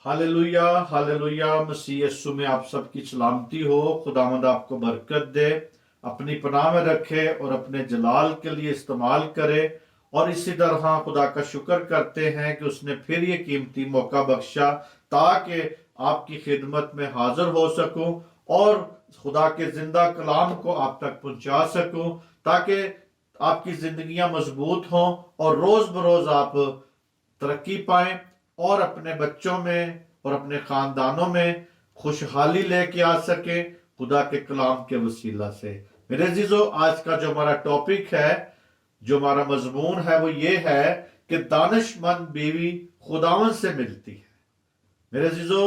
Hallelujah hallelujah. मसीह यीशु में आप सबकी सलामती हो। खुदावंद आपको बरकत दे, अपनी पनाह में रखे और अपने जलाल के लिए इस्तेमाल करे। और इसी तरह खुदा का शुक्र करते हैं कि उसने फिर ये कीमती मौका बख्शा ताकि आपकी खिदमत में हाजिर हो सकूं और खुदा के जिंदा कलाम को आप तक पहुंचा सकूं, ताकि आपकी जिंदगियां मजबूत हों और रोज बरोज आप तरक्की पाएं और अपने बच्चों में और अपने खानदानों में खुशहाली लेके आ सके खुदा के कलाम के वसीला से। मेरे अजीजों, आज का जो हमारा टॉपिक है, जो हमारा मजमून है, वो ये है कि दानिशमंद बीवी खुदावन से मिलती है। मेरे अजीजों,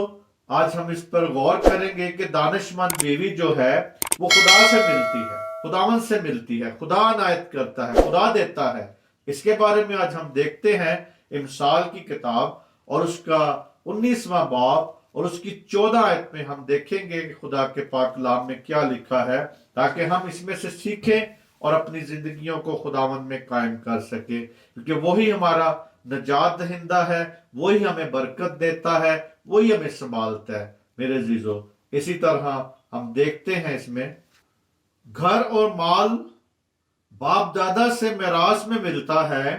आज हम इस पर गौर करेंगे कि दानिशमंद बीवी जो है वो खुदा से मिलती है, खुदावन से मिलती है। खुदा अनायत करता है, खुदा देता है। इसके बारे में आज हम देखते हैं इमसाल की किताब और उसका 19वां बाब और उसकी 14 आयत में हम देखेंगे कि खुदा के पाक कलाम में क्या लिखा है, ताकि हम इसमें से सीखें और अपनी जिंदगियों को खुदावंद में कायम कर सके, क्योंकि वही हमारा नजात दहिंदा है, वही हमें बरकत देता है, वही हमें संभालता है। मेरे अजीजों, इसी तरह हम देखते हैं इसमें घर और माल बाप दादा से मिरास में मिलता है,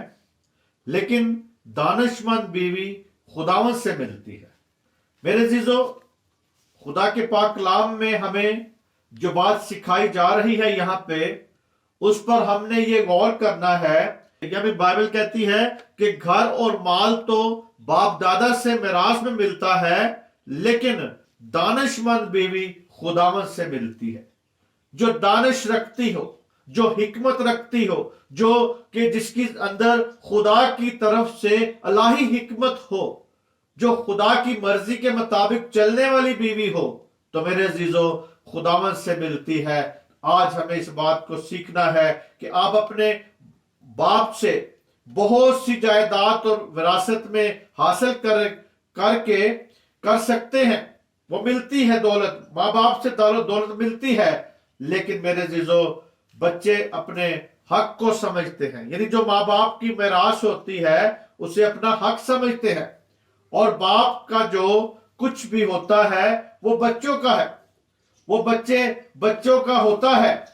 लेकिन दानिशमंद बीवी खुदावंद से मिलती है। मेरे अजीजों, खुदा के पाक कलाम में हमें जो बात सिखाई जा रही है यहाँ पे, उस पर हमने ये गौर करना है। यानी बाइबल कहती है कि घर और माल तो बाप दादा से मिरास में मिलता है, लेकिन दानिशमंद बीवी खुदावंद से मिलती है। जो दानिश रखती हो, जो हिकमत रखती हो, जो कि जिसकी अंदर खुदा की तरफ से अलाही हिकमत हो, जो खुदा की मर्जी के मुताबिक चलने वाली बीवी हो, तो मेरे अजीजों खुदावंद से मिलती है। आज हमें इस बात को सीखना है कि आप अपने बाप से बहुत सी जायदाद और विरासत में हासिल करके कर सकते हैं, वो मिलती है दौलत, माँ बाप से दौलत मिलती है, लेकिन मेरे अजीजों बच्चे अपने हक को समझते हैं। यानी जो माँ बाप की मिरास होती है उसे अपना हक समझते हैं, और बाप का जो कुछ भी होता है वो बच्चों का है, वो बच्चों का होता है।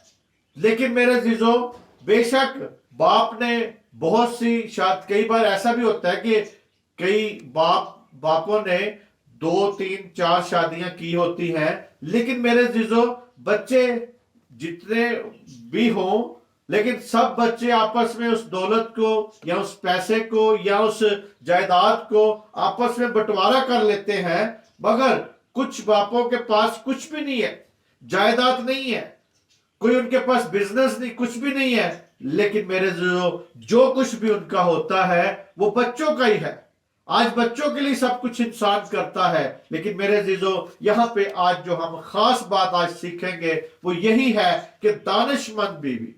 लेकिन मेरे अजीजों, बेशक बाप ने बहुत सी, शायद कई बार ऐसा भी होता है कि कई बापों ने 2, 3, 4 शादियां की होती हैं, लेकिन मेरे अजीजों बच्चे जितने भी हों, लेकिन सब बच्चे आपस में उस दौलत को या उस पैसे को या उस जायदाद को आपस में बंटवारा कर लेते हैं। मगर कुछ बापों के पास कुछ भी नहीं है, जायदाद नहीं है, कोई उनके पास बिजनेस नहीं, कुछ भी नहीं है, लेकिन मेरे जो कुछ भी उनका होता है वो बच्चों का ही है। आज बच्चों के लिए सब कुछ इंसान करता है, लेकिन मेरे अजीजों यहाँ पे आज जो हम खास बात आज सीखेंगे वो यही है कि दानिशमंद बीवी,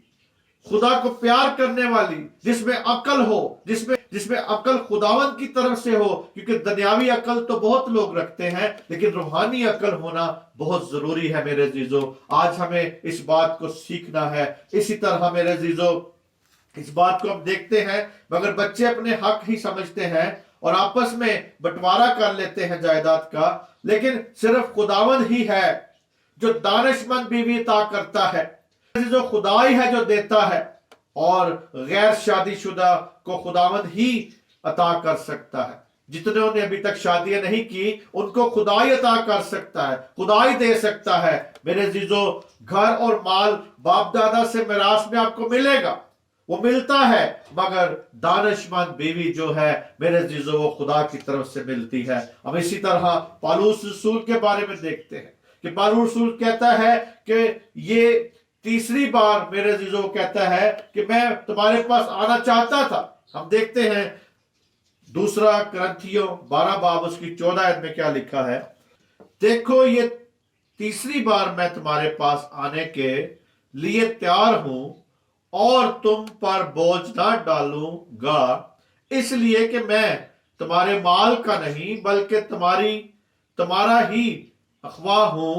खुदा को प्यार करने वाली, जिसमें अकल हो, जिसमें अकल खुदावंद की तरफ से हो, क्योंकि दुनियावी अकल तो बहुत लोग रखते हैं, लेकिन रूहानी अकल होना बहुत जरूरी है। मेरे अजीजों, आज हमें इस बात को सीखना है। इसी तरह मेरे अजीजों, इस बात को हम देखते हैं, मगर बच्चे अपने हक ही समझते हैं और आपस में बंटवारा कर लेते हैं जायदाद का, लेकिन सिर्फ खुदावंद ही है जो दानिशमंद बीवी अता करता है। जो खुदा ही है जो देता है, और गैर शादीशुदा को खुदावंद ही अता कर सकता है। जितने ने अभी तक शादियां नहीं की उनको खुदा ही अता कर सकता है, खुदा ही दे सकता है। मेरे अजीजों, घर और माल बाप दादा से मिरास में आपको मिलेगा, वो मिलता है, मगर दानिशमंद बीवी जो है मेरे अजीजों वो खुदा की तरफ से मिलती है। हम इसी तरह पौलुस रसूल के बारे में देखते हैं कि पौलुस रसूल कहता है कि ये तीसरी बार मेरे अजीजों कहता है कि मैं तुम्हारे पास आना चाहता था। हम देखते हैं 2 कुरिन्थियों 12 बाब उसकी 14 आयत में क्या लिखा है। देखो, ये तीसरी बार मैं तुम्हारे पास आने के लिए तैयार हूं और तुम पर बोझ ना डालूंगा, इसलिए कि मैं तुम्हारे माल का नहीं बल्कि तुम्हारा ही अखवा हूं।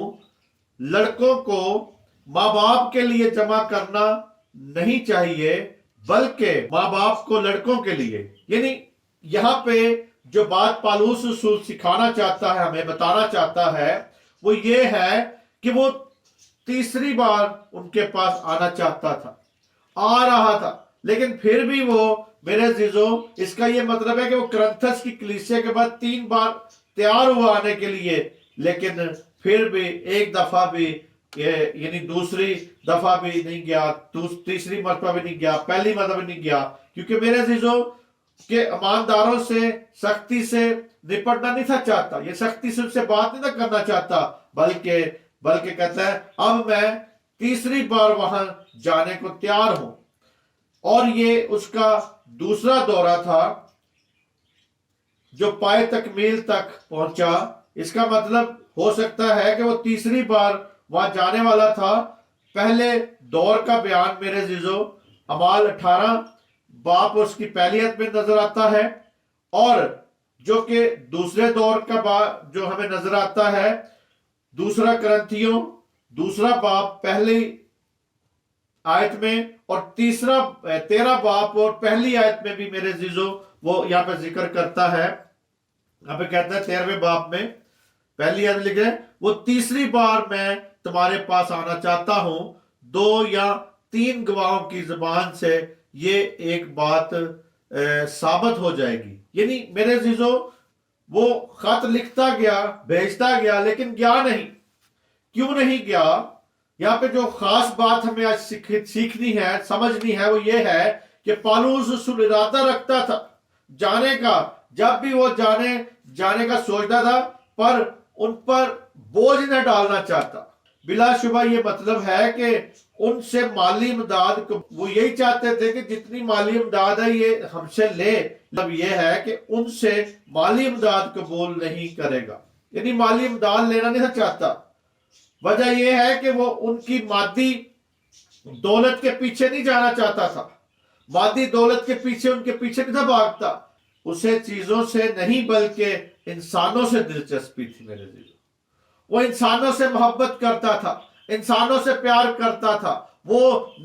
लड़कों को माँ बाप के लिए जमा करना नहीं चाहिए, बल्कि माँ बाप को लड़कों के लिए। यानी यहाँ पे جو بات پالوس رسول سکھانا چاہتا ہے، ہمیں بتانا چاہتا ہے، وہ یہ ہے کہ وہ تیسری بار ان کے پاس آنا چاہتا تھا، آ رہا تھا، لیکن پھر بھی وہ میرے عزیزو، اس کا یہ مطلب ہے کہ وہ کرنتھس کی کلیسیا کے بعد 3 بار تیار ہوا آنے کے لیے، لیکن پھر بھی ایک دفعہ بھی یعنی دوسری دفعہ بھی نہیں گیا، تیسری مرتبہ بھی نہیں گیا، پہلی مرتبہ بھی نہیں گیا، کیونکہ میرے عزیزو کہ ایمانداروں سے سختی سے نپٹنا نہیں تھا چاہتا، یہ سختی سے ان سے بات نہیں تھا کرنا چاہتا، بلکہ کہتا ہے اب میں تیسری بار وہاں جانے کو تیار ہوں۔ اور یہ اس کا دوسرا دورہ تھا جو پائے تکمیل تک پہنچا۔ اس کا مطلب ہو سکتا ہے کہ وہ تیسری بار وہاں جانے والا تھا۔ پہلے دور کا بیان میرے عزیزو اعمال 18 باپ اس کی پہلی آیت میں نظر آتا ہے، اور جو کہ دوسرے دور کا جو ہمیں نظر آتا ہے دوسرا کرنتھیوں دوسرا باپ پہلی آیت میں، اور 13 باپ اور پہلی آیت میں بھی میرے عزیزو وہ یہاں پہ ذکر کرتا ہے۔ یہاں پہ کہتا ہے 13ویں باپ میں پہلی آیت لکھے وہ تیسری بار میں تمہارے پاس آنا چاہتا ہوں، 2 یا 3 گواہوں کی زبان سے یہ ایک بات ثابت ہو جائے گی۔ یعنی میرے عزیزو وہ خط لکھتا گیا، بھیجتا گیا، لیکن گیا نہیں۔ کیوں نہیں گیا؟ یہاں پہ جو خاص بات ہمیں آج سیکھنی ہے، سمجھنی ہے، وہ یہ ہے کہ پالوس رسول ارادہ رکھتا تھا جانے کا، جب بھی وہ جانے کا سوچتا تھا، پر ان پر بوجھ نہ ڈالنا چاہتا۔ بلا شبہ یہ مطلب ہے کہ ان سے مالی امداد وہ یہی چاہتے تھے کہ جتنی مالی امداد ہے یہ ہم سے لے، مطلب یہ ہے کہ ان سے مالی امداد قبول نہیں کرے گا، یعنی مالی امداد لینا نہیں چاہتا۔ وجہ یہ ہے کہ وہ ان کی مادی دولت کے پیچھے نہیں جانا چاہتا تھا، مادی دولت کے پیچھے ان کے پیچھے نہیں تھا بھاگتا، اسے چیزوں سے نہیں بلکہ انسانوں سے دلچسپی تھی میرے دل۔ وہ انسانوں سے محبت کرتا تھا، انسانوں سے پیار کرتا تھا۔ وہ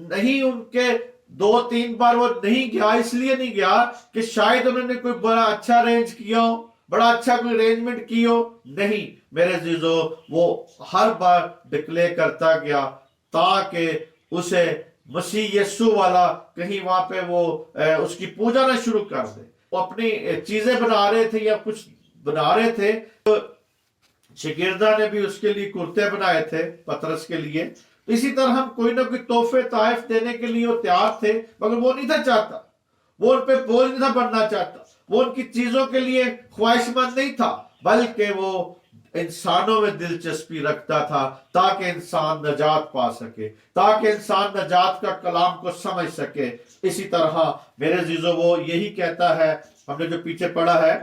نہیں ان کے 2-3 بار وہ نہیں گیا، اس لیے نہیں گیا کہ شاید انہوں نے کوئی بڑا اچھا ارینج کیا ہو، بڑا اچھا کوئی ارینجمنٹ کی ہو، نہیں میرے عزیزو وہ ہر بار ڈکلیئر کرتا گیا تاکہ اسے مسیح یسوع والا کہیں وہاں پہ وہ اس کی پوجا نہ شروع کر دے۔ وہ اپنی چیزیں بنا رہے تھے یا کچھ بنا رہے تھے، شاگردہ نے بھی اس کے لیے کرتے بنائے تھے پترس کے لیے، اسی طرح ہم کوئی نہ کوئی تحفے تحائف دینے کے لیے وہ تیار تھے، مگر وہ نہیں تھا چاہتا، وہ ان پہ بوجھ نہیں تھا بننا چاہتا، وہ ان کی چیزوں کے لیے خواہش مند نہیں تھا، بلکہ وہ انسانوں میں دلچسپی رکھتا تھا تاکہ انسان نجات پا سکے، تاکہ انسان نجات کا کلام کو سمجھ سکے۔ اسی طرح میرے عزیزو وہ یہی کہتا ہے، ہم نے جو پیچھے پڑھا ہے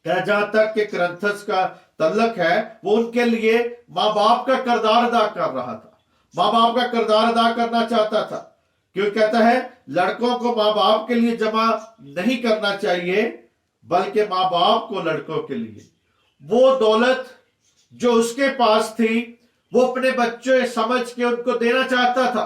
کہ جہاں تک کہ کرنتھس کا تعلق ہے، وہ ان کے لیے ماں باپ کا کردار ادا کر رہا تھا، ماں باپ کا کردار ادا کرنا چاہتا تھا، کیوں کہتا ہے لڑکوں کو ماں باپ کے لیے جمع نہیں کرنا چاہیے بلکہ ماں باپ کو لڑکوں کے لیے۔ وہ دولت جو اس کے پاس تھی وہ اپنے بچے سمجھ کے ان کو دینا چاہتا تھا،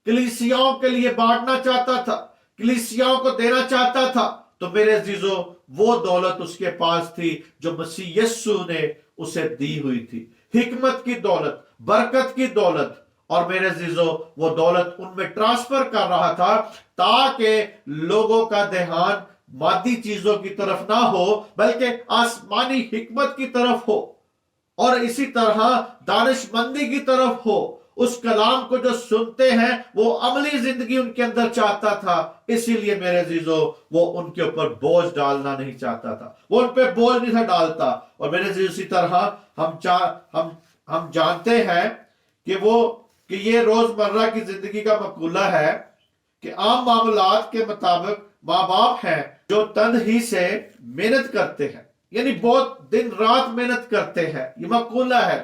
کلیسیاؤں کے لیے بانٹنا چاہتا تھا، کلیسیاؤں کو دینا چاہتا تھا۔ تو میرے عزیزو وہ دولت اس کے پاس تھی جو مسیح یسوع نے اسے دی ہوئی تھی، حکمت کی دولت، برکت کی دولت، اور میرے عزیزو وہ دولت ان میں ٹرانسفر کر رہا تھا تاکہ لوگوں کا دھیان مادی چیزوں کی طرف نہ ہو بلکہ آسمانی حکمت کی طرف ہو، اور اسی طرح دانش مندی کی طرف ہو۔ اس کلام کو جو سنتے ہیں وہ عملی زندگی ان کے اندر چاہتا تھا، اسی لیے میرے عزیزو وہ ان کے اوپر بوجھ ڈالنا نہیں چاہتا تھا، وہ ان پہ بوجھ نہیں تھا ڈالتا۔ اور میرے عزیزو اسی طرح ہم جانتے ہیں کہ یہ روزمرہ کی زندگی کا مقولہ ہے کہ عام معاملات کے مطابق ماں باپ ہیں جو تنہی سے محنت کرتے ہیں، یعنی بہت دن رات محنت کرتے ہیں، یہ مقولہ ہے۔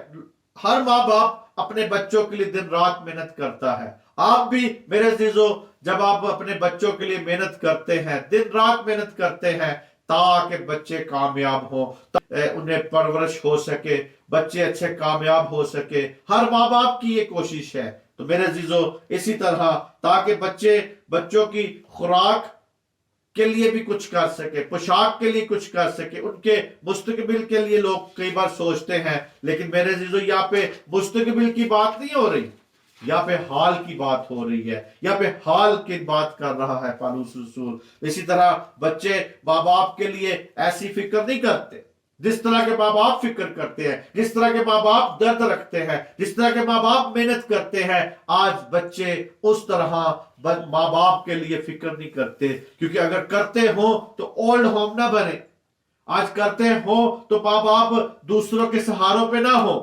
ہر ماں باپ اپنے بچوں کے لیے دن رات محنت کرتا ہے۔ آپ بھی میرے عزیزو جب آپ اپنے بچوں کے لیے محنت کرتے ہیں، دن رات محنت کرتے ہیں تاکہ بچے کامیاب ہوں، انہیں پرورش ہو سکے، بچے اچھے کامیاب ہو سکے، ہر ماں باپ کی یہ کوشش ہے۔ تو میرے عزیزو اسی طرح تاکہ بچوں کی خوراک کے لیے بھی کچھ کر سکے، پوشاک کے لیے کچھ کر سکے، ان کے مستقبل کے لیے لوگ کئی بار سوچتے ہیں. لیکن میرے عزیزو یہاں پہ مستقبل کی بات نہیں ہو رہی، یہاں پہ حال کی بات ہو رہی ہے. یہاں پہ حال کی بات کر رہا ہے پالوس رسول. اسی طرح بچے ماں باپ کے لیے ایسی فکر نہیں کرتے جس طرح کے ماں باپ فکر کرتے ہیں، جس طرح کے ماں باپ درد رکھتے ہیں، جس طرح کے ماں باپ محنت کرتے ہیں. آج بچے اس طرح ماں باپ کے لیے فکر نہیں کرتے، کیونکہ اگر کرتے ہوں تو اولڈ ہوم نہ بنے. آج کرتے ہوں تو ماں باپ دوسروں کے سہاروں پہ نہ ہو.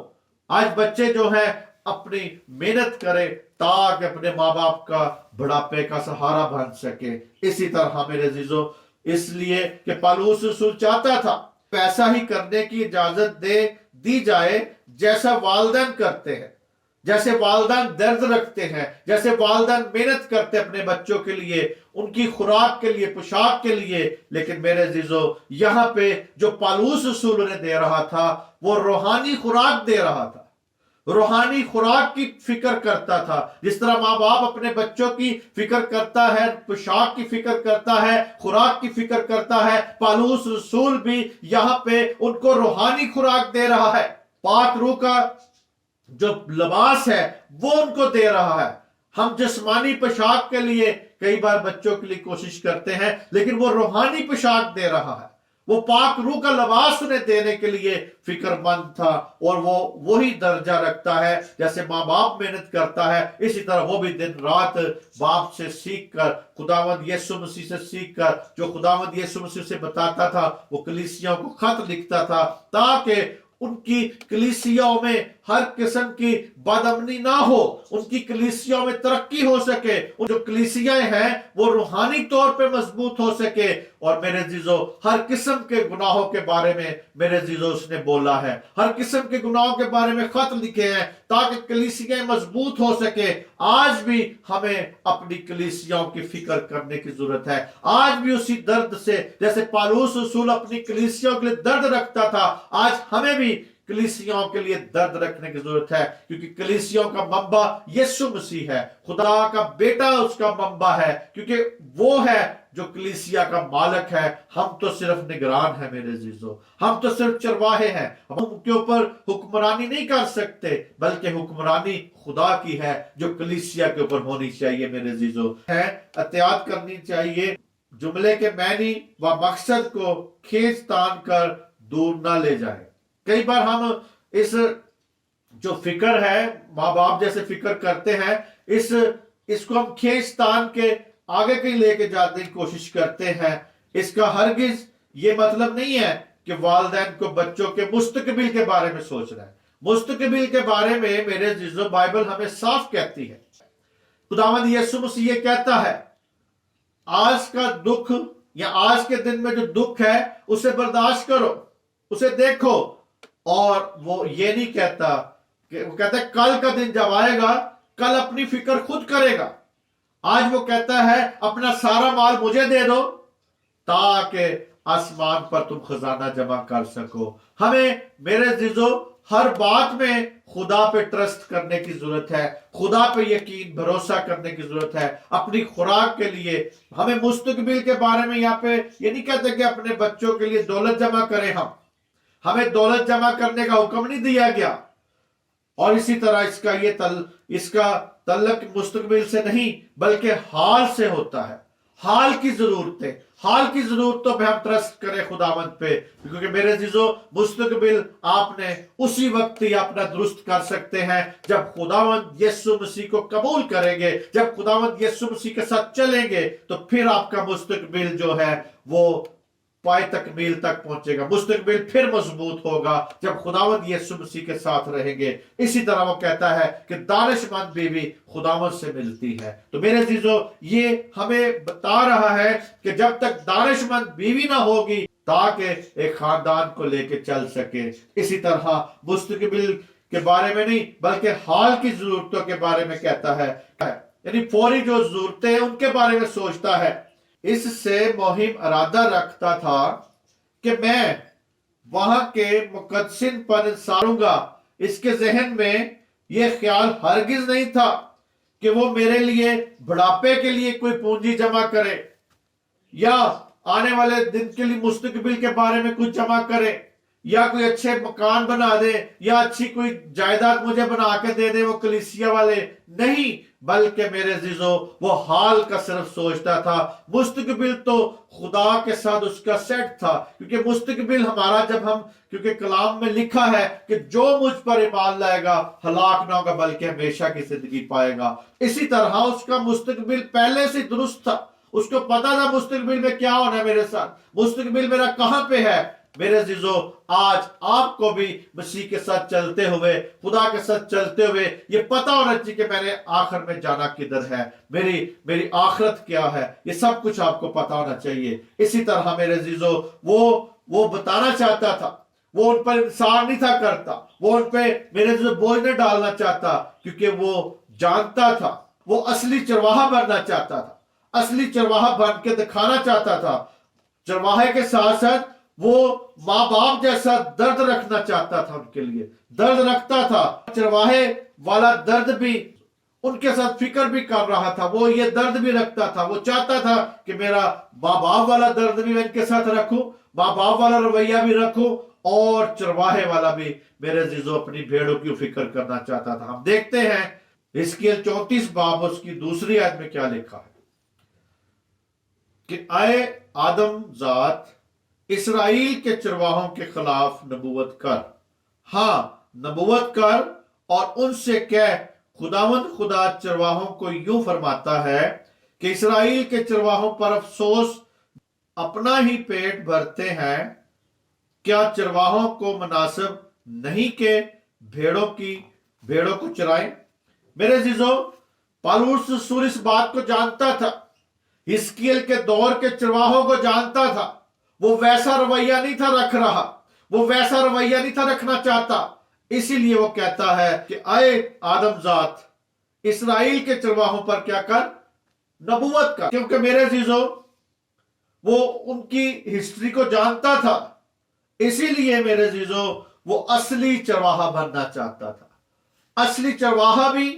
آج بچے جو ہے اپنی محنت کرے تاکہ اپنے ماں باپ کا بڑھاپے کا سہارا بن سکے. اسی طرح میرے عزیزو اس لیے کہ پالوس رسول چاہتا تھا ایسا ہی کرنے کی اجازت دی جائے جیسا والدین کرتے ہیں، جیسے والدین درد رکھتے ہیں، جیسے والدین محنت کرتے اپنے بچوں کے لیے، ان کی خوراک کے لیے، پوشاک کے لیے. لیکن میرے عزیزو یہاں پہ جو پالوس رسول انہیں دے رہا تھا وہ روحانی خوراک دے رہا تھا، روحانی خوراک کی فکر کرتا تھا. جس طرح ماں باپ اپنے بچوں کی فکر کرتا ہے، پوشاک کی فکر کرتا ہے، خوراک کی فکر کرتا ہے، پالوس رسول بھی یہاں پہ ان کو روحانی خوراک دے رہا ہے. پاک روح کا جو لباس ہے وہ ان کو دے رہا ہے. ہم جسمانی پوشاک کے لیے کئی بار بچوں کے لیے کوشش کرتے ہیں، لیکن وہ روحانی پوشاک دے رہا ہے. وہ پاک روح کا لباس انہیں دینے کے لیے فکر مند تھا، اور وہ وہی درجہ رکھتا ہے جیسے ماں باپ محنت کرتا ہے. اسی طرح وہ بھی دن رات باپ سے سیکھ کر، خداوند یسوع مسیح سے سیکھ کر، جو خداوند یسوع مسیح سے بتاتا تھا، وہ کلیسیوں کو خط لکھتا تھا تاکہ ان کی کلیسیوں میں ہر قسم کی بدامنی نہ ہو، ان کی کلیسیوں میں ترقی ہو سکے، ان جو کلیسیاں ہیں وہ روحانی طور پہ مضبوط ہو سکے. اور میرے عزیزو ہر قسم کے گناہوں کے بارے میں میرے عزیزو اس نے بولا ہے، ہر قسم کے گناہوں کے بارے میں خط لکھے ہیں تاکہ کلیسیاں مضبوط ہو سکے. آج بھی ہمیں اپنی کلیسیوں کی فکر کرنے کی ضرورت ہے. آج بھی اسی درد سے جیسے پالوس رسول اپنی کلیسیوں کے لیے درد رکھتا تھا، آج ہمیں بھی کلیسیوں کے لیے درد رکھنے کی ضرورت ہے، کیونکہ کلیسیوں کا منبع یسوع مسیح ہے، خدا کا بیٹا اس کا منبع ہے، کیونکہ وہ ہے جو کلیسیا کا مالک ہے. ہم تو صرف نگران ہیں میرے عزیزو، ہم تو صرف چرواہے ہیں. ہم ان کے اوپر حکمرانی نہیں کر سکتے، بلکہ حکمرانی خدا کی ہے جو کلیسیا کے اوپر ہونی چاہیے. میرے عزیزو ہے احتیاط کرنی چاہیے جملے کے معنی و مقصد کو کھینچ تان کر دور نہ لے جائے. کئی بار ہم اس جو فکر ہے ماں باپ جیسے فکر کرتے ہیں، اس کو ہم کھینچ تان کے آگے کہیں لے کے جانے کی کوشش کرتے ہیں. اس کا ہرگز یہ مطلب نہیں ہے کہ والدین کو بچوں کے مستقبل کے بارے میں سوچنا ہے. مستقبل کے بارے میں میرے عزیزو بائبل ہمیں صاف کہتی ہے، خداوند یسوع مسیح یہ کہتا ہے آج کا دکھ یا آج کے دن میں جو دکھ ہے اسے برداشت کرو، اسے دیکھو. اور وہ یہ نہیں کہتا کہ وہ کہتا ہے کل کا دن جب آئے گا کل اپنی فکر خود کرے گا. آج وہ کہتا ہے اپنا سارا مال مجھے دے دو تاکہ آسمان پر تم خزانہ جمع کر سکو. ہمیں میرے عزیزو ہر بات میں خدا پہ ٹرسٹ کرنے کی ضرورت ہے، خدا پہ یقین بھروسہ کرنے کی ضرورت ہے. اپنی خوراک کے لیے ہمیں مستقبل کے بارے میں یہاں پہ یہ نہیں کہتے کہ اپنے بچوں کے لیے دولت جمع کریں. ہمیں دولت جمع کرنے کا حکم نہیں دیا گیا. اور اسی طرح اس کا تعلق مستقبل سے نہیں بلکہ حال سے ہوتا ہے. حال کی ضرورتوں پہ ہم ٹرسٹ کریں خداوند پہ، کیونکہ میرے عزیزو مستقبل آپ نے اسی وقت ہی اپنا درست کر سکتے ہیں جب خداوند یسوع مسیح کو قبول کریں گے، جب خداوند یسوع مسیح کے ساتھ چلیں گے تو پھر آپ کا مستقبل جو ہے وہ پائے تکمیل تک پہنچے گا. مستقبل پھر مضبوط ہوگا جب خداوند یسوع مسیح کے ساتھ رہیں گے. اسی طرح وہ کہتا ہے کہ دانش مند بیوی خداوند سے ملتی ہے. تو میرے عزیزو یہ ہمیں بتا رہا ہے کہ جب تک دانش مند بیوی نہ ہوگی تاکہ ایک خاندان کو لے کے چل سکے. اسی طرح مستقبل کے بارے میں نہیں بلکہ حال کی ضرورتوں کے بارے میں کہتا ہے، یعنی فوری جو ضرورتیں ہیں ان کے بارے میں سوچتا ہے. اس سے مہم ارادہ رکھتا تھا کہ میں وہاں کے مقدسین پر انصاروں گا. اس کے ذہن میں یہ خیال ہرگز نہیں تھا کہ وہ میرے لیے بڑھاپے کے لیے کوئی پونجی جمع کرے. या आने वाले दिन के लिए मुस्तकबिल के बारे में कुछ जमा करे, या कोई अच्छे मकान बना दे, या अच्छी कोई जायदाद मुझे बना के दे दे वो कलीसिया वाले, नहीं, बल्कि मेरे अजीजों वो हाल का सिर्फ सोचता था। मुस्तकबिल तो खुदा के साथ उसका सेट था, क्योंकि मुस्तकबिल हमारा जब हम, क्योंकि कलाम में लिखा है कि जो मुझ पर ईमान लाएगा हलाक ना होगा बल्कि हमेशा की जिंदगी पाएगा। इसी तरह उसका मुस्तकबिल पहले से दुरुस्त था, उसको पता था मुस्तकबिल में क्या होना है मेरे साथ, मुस्तकबिल मेरा कहां पे है। मेरे अजीजों, आज आपको भी मसीह के साथ चलते हुए, खुदा के साथ चलते हुए ये पता होना चाहिए कि मैंने आखिर में जाना किधर है, मेरी आखिरत क्या है, ये सब कुछ आपको पता होना चाहिए। इसी तरह मेरे अजीजों वो बताना चाहता था, वो उन पर इंसार नहीं था करता, वो उन पे मेरे अजीजों बोझ नहीं डालना चाहता, क्योंकि वो जानता था, वो असली चरवाहा बनना चाहता था, असली चरवाहा बन के दिखाना चाहता था। चरवाहे के साथ साथ वो माँ बाप जैसा दर्द रखना चाहता था, उनके लिए दर्द रखता था। चरवाहे वाला दर्द भी उनके साथ फिक्र भी कर रहा था, वो ये दर्द भी रखता था, वो चाहता था कि मेरा माँ बाप वाला दर्द भी मैं इनके साथ रखूं, माँ बाप वाला रवैया भी रखूं, और चरवाहे वाला भी मेरे अजीजों अपनी भेड़ों की फिक्र करना चाहता था। हम देखते हैं हिजकिय्याह 34 बाब उसकी दूसरी आयत में क्या लिखा है कि आए आदम जात इसराइल के चरवाहों के खिलाफ नबूवत कर, हाँ नबूवत कर और उनसे कह, खुदावंद खुदा चरवाहों को यूं फरमाता है कि इसराइल के चरवाहों पर अफसोस, अपना ही पेट भरते हैं, क्या चरवाहों को मुनासिब नहीं के भेड़ों को चराएं। मेरे अजीजों, पौलुस रसूल इस बात को जानता था, हिजकिय्याह के दौर के चरवाहों को जानता था, वो वैसा रवैया नहीं था रख रहा, वो वैसा रवैया नहीं था रखना चाहता। इसीलिए वो कहता है कि आए आदम जात इसराइल के चरवाहों पर क्या कर, नबूवत कर। क्योंकि मेरे अजीजों, वो उनकी हिस्ट्री को जानता था, इसीलिए मेरे अजीजों वो असली चरवाहा बनना चाहता था, असली चरवाहा भी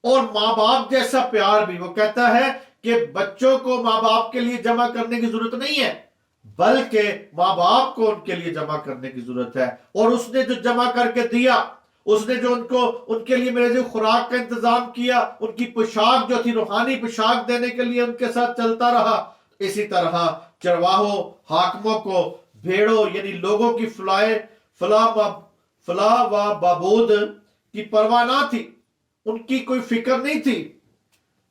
और माँ बाप जैसा प्यार भी। वो कहता है कि बच्चों को माँ बाप के लिए जमा करने की जरूरत नहीं है, बल्कि माँ बाप को उनके लिए जमा करने की जरूरत है। और उसने जो जमा करके दिया, उसने जो उनके लिए मेरे जो खुराक का इंतजाम किया, उनकी पोशाक जो थी रूहानी पोशाक देने के लिए उनके साथ चलता रहा। इसी तरह चरवाहों, हाकिमों को भेड़ों यानी लोगों की फलाह व बबूद की परवाह ना थी, उनकी कोई फिक्र नहीं थी,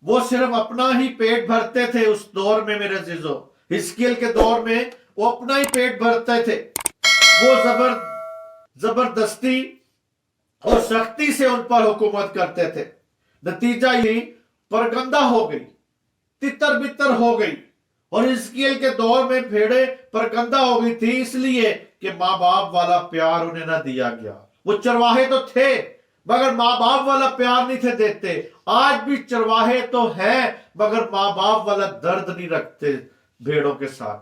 वो सिर्फ अपना ही पेट भरते थे। उस दौर में मेरे अजीजों, हिजकिय्याह के दौर में वो अपना ही पेट भरते थे, वो जबरदस्ती और सख्ती से उन पर हुकूमत करते थे। नतीजा ये परगंदा हो गई, तितर बितर हो गई। और हिजकिय्याह के दौर में भेड़े परगंदा हो गई थी, इसलिए कि माँ बाप वाला प्यार उन्हें ना दिया गया। वो चरवाहे तो थे मगर माँ बाप वाला प्यार नहीं थे देते। आज भी चरवाहे तो हैं मगर माँ बाप वाला दर्द नहीं रखते भेड़ों के साथ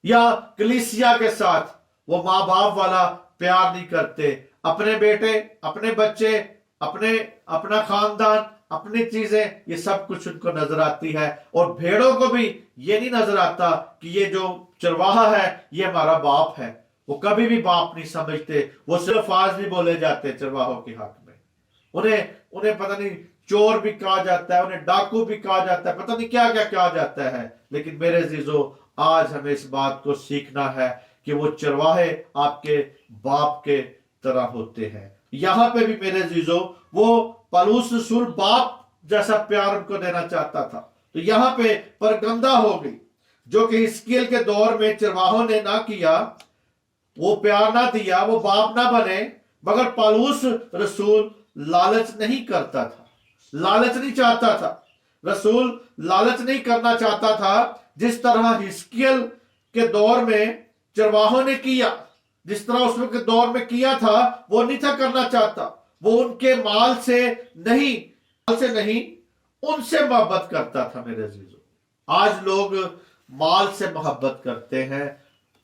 या कलीसिया के साथ, वो माँ बाप वाला प्यार नहीं करते। अपने बेटे, अपने बच्चे, अपना खानदान, अपनी चीजें, ये सब कुछ उनको नजर आती है। और भेड़ों को भी ये नहीं नजर आता कि ये जो चरवाहा है ये हमारा बाप है। वो कभी भी बाप नहीं समझते, वो सिर्फ आज भी बोले जाते चरवाहों के हक में। उन्हें पता नहीं चोर भी कहा जाता है, उन्हें डाकू भी कहा जाता है, पता नहीं क्या क्या कहा जाता है। लेकिन मेरे अजीजों, आज हमें इस बात को सीखना है कि वो चरवाहे आपके बाप के तरह होते हैं। यहां पे भी मेरे अजीजों, वो पौलुस रसूल बाप जैसा प्यार उनको देना चाहता था। तो यहां पे परगंदा हो गई, जो कि हिजकिय्याह के दौर में चरवाहों ने ना किया, वो प्यार ना दिया, वो बाप ना बने। मगर पौलुस रसूल लालच नहीं करता था, लालच नहीं चाहता था। रसूल लालच नहीं करना चाहता था, जिस तरह हिजकिय्याह के दौर में चरवाहों ने किया, जिस तरह उसमें के दौर में किया था, वो नहीं था करना चाहता। वो उनके माल से नहीं उनसे मोहब्बत करता था। मेरे अजीजों, आज लोग माल से मोहब्बत करते हैं,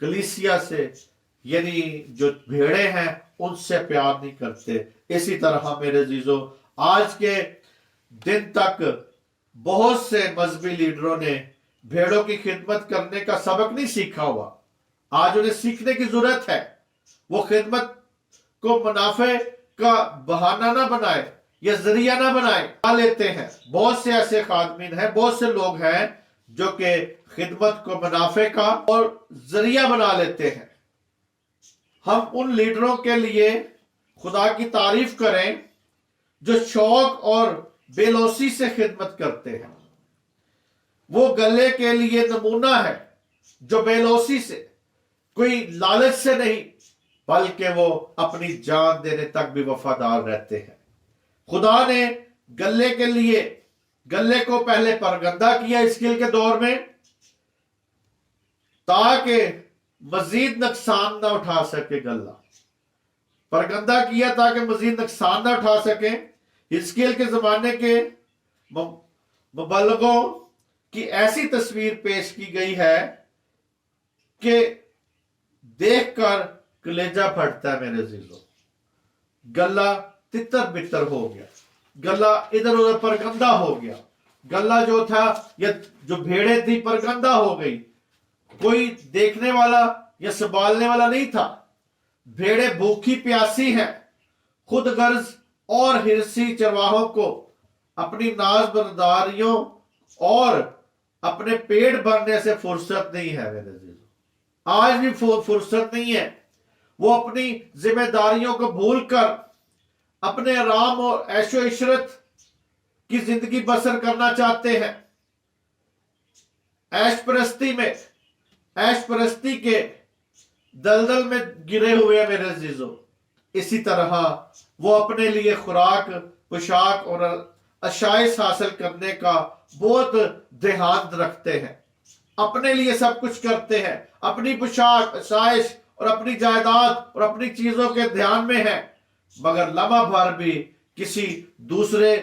कलीसिया से यानी जो भेड़े हैं उनसे प्यार नहीं करते। इसी तरह मेरे अजीजों, आज के दिन तक बहुत से मजहबी लीडरों ने भेड़ों की खिदमत करने का सबक नहीं सीखा हुआ। आज उन्हें सीखने की जरूरत है। वो खिदमत को मुनाफे का बहाना ना बनाए या जरिया ना बनाए, लेते हैं। बहुत से ऐसे खादमीन हैं, बहुत से लोग हैं जो कि खिदमत को मुनाफे का और जरिया बना लेते हैं। हम उन लीडरों के लिए खुदा की तारीफ करें जो शौक और बेलौसी से खिदमत करते हैं। वो गले के लिए नमूना है जो बेलौसी से, कोई लालच से नहीं, बल्कि वो अपनी जान देने तक भी वफादार रहते हैं। खुदा ने गले के लिए गले को पहले परगंदा किया इसकिल के दौर में, ताकि मजीद नुकसान ना उठा सके। गला परगंदा किया ताकि मजीद नुकसान ना उठा सके। हिजकिय्याह के जमाने के मुबल्लिगों की ऐसी तस्वीर पेश की गई है कि देखकर कलेजा फटता है मेरे अजीजों। गला तितर बितर हो गया, गला इधर उधर परगंदा हो गया। गला जो था, या जो भेड़े थी, परगंदा हो गई। कोई देखने वाला या संभालने वाला नहीं था। भेड़े भूखी प्यासी हैं, खुद गर्ज और हिरसी चरवाहों को अपनी नाज बरदारियों और अपने पेट भरने से फुर्सत नहीं है मेरे अजीजों। आज भी फुर्सत नहीं है। वो अपनी जिम्मेदारियों को भूलकर अपने आराम और ऐशो इशरत की जिंदगी बसर करना चाहते हैं। ऐश परस्ती के दलदल में गिरे हुए हैं मेरे अजीजों। इसी तरह वो अपने लिए खुराक, पोशाक और आशाइश हासिल करने का बहुत ध्यान रखते हैं। अपने लिए सब कुछ करते हैं, अपनी पोशाक, आशाइश और अपनी जायदाद और अपनी चीजों के ध्यान में है, मगर लम्हा भर भी किसी दूसरे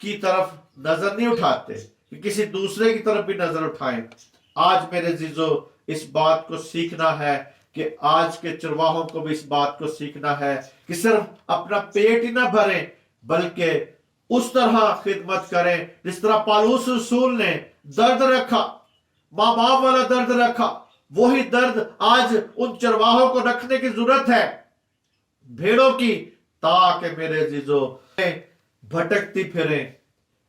की तरफ नजर नहीं उठाते कि किसी दूसरे की तरफ भी नजर उठाएं। आज मेरे अजीजों, इस बात को सीखना है कि आज के चरवाहों को भी इस बात को सीखना है कि सिर्फ अपना पेट ही ना भरें, बल्कि उस तरह खिदमत करें जिस तरह पौलुस रसूल ने दर्द रखा, माँ बाप वाला दर्द रखा। वही दर्द आज उन चरवाहों को रखने की जरूरत है, भेड़ों की, ताकि मेरे अजीजों भटकती फिरें,